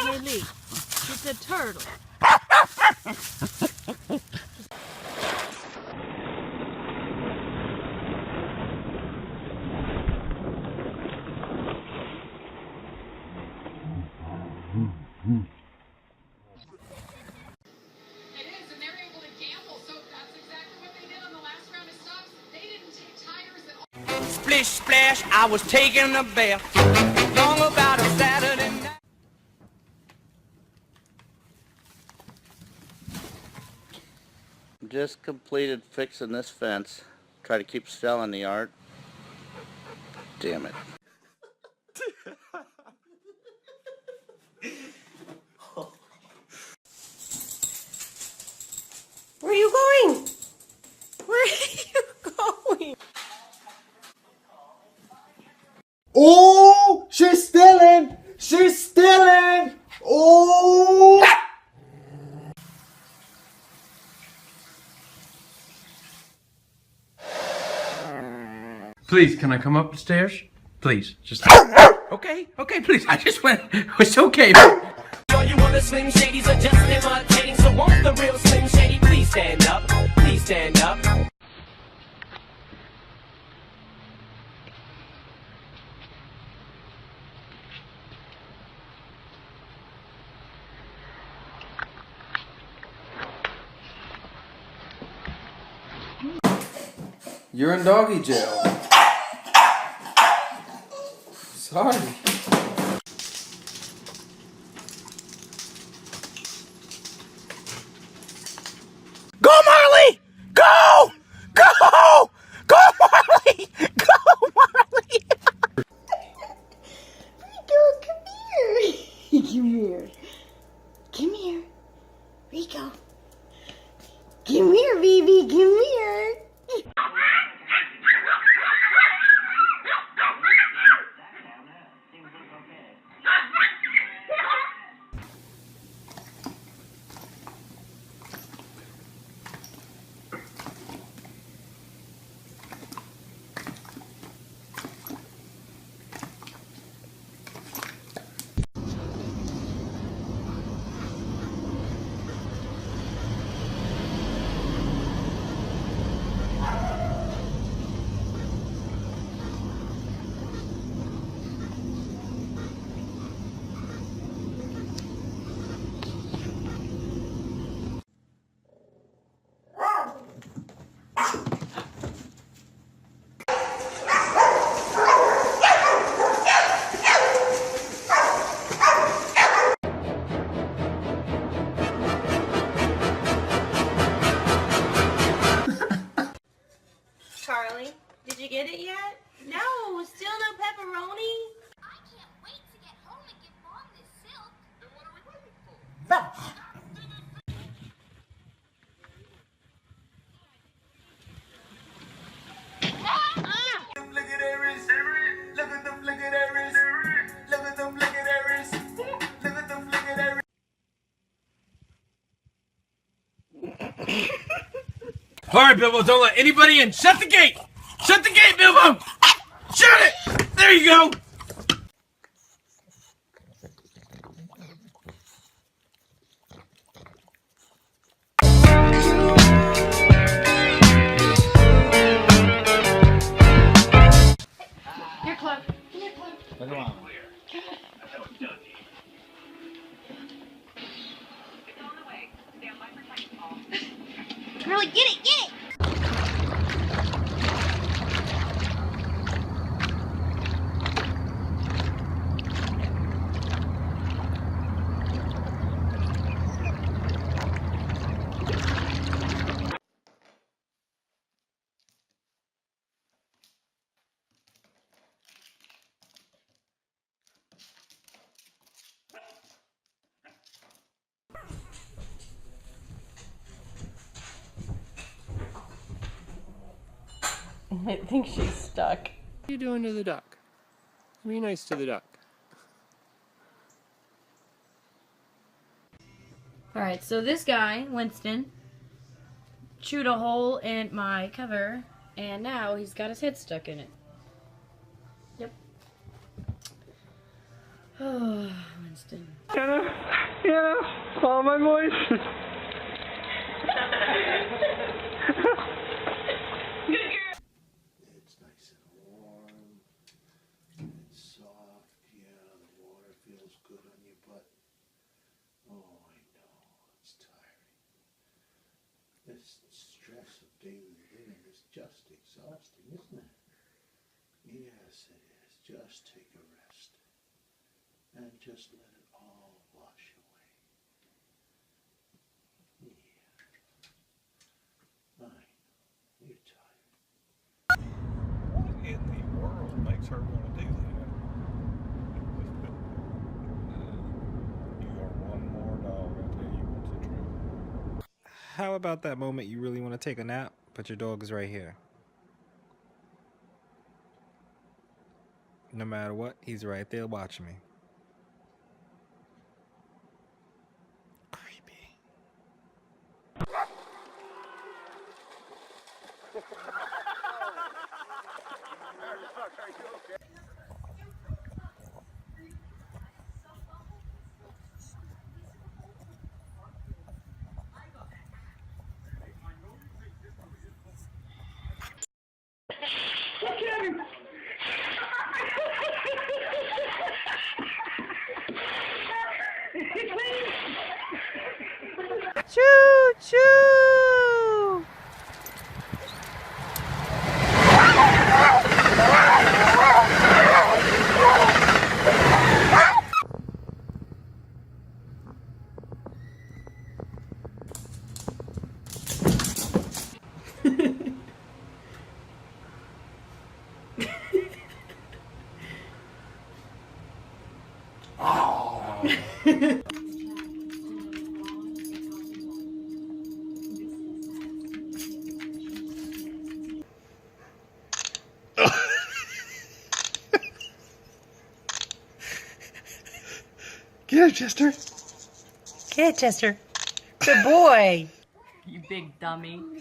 Lily, it's a turtle. Splish splash, I was taking a bath. Long about a Saturday night. Just completed fixing this fence. Try to keep selling the art. Damn it. Where are you going? Where are you going? Oh, she's stealing! She's stealing! Oh! Please, can I come upstairs? Please, just... Okay, please, I just went... It's okay. All you other Slim Shadys are just imitating, so won't the real Slim Shady please stand up? Please stand up. You're in doggy jail. Sorry. Go Marley! Go! Go! Go Marley! Go Marley! Rico, come here. Come here. Come here. Rico. Come here, baby. Come here. Charlie, did you get it yet? No, still no pepperoni? I can't wait to get home and give Mom this silk. Then what are we waiting for? Look at that wrist. Look at them, look at that wrist. Look at them, look at that wrist. Look at them, look at that wrist. Alright, Bilbo, don't let anybody in. Shut the gate! Shut the gate, Bilbo! Shut it! There you go! Here, Club. Come here, Club. Look around. Really, get it, get it! I think she's stuck. What are you doing to the duck? Be nice to the duck. Alright, so this guy, Winston, chewed a hole in my cover, and now he's got his head stuck in it. Yep. Oh, Winston. Anna, follow my voice. It's nice and warm. It's soft. Yeah, the water feels good on your butt. Oh, I know. It's tiring. This stress of daily living is just exhausting, isn't it? Yes, it is. Just take a rest. And just let it all wash away. Yeah. I know. You're tired. What in the world makes her want to do that? You are one more dog, I tell you what's the truth. How about that moment you really want to take a nap, but your dog is right here? No matter what, he's right there watching me. Creepy. Choo choo! Get it, Chester. Get it, Chester. Good boy. You big dummy.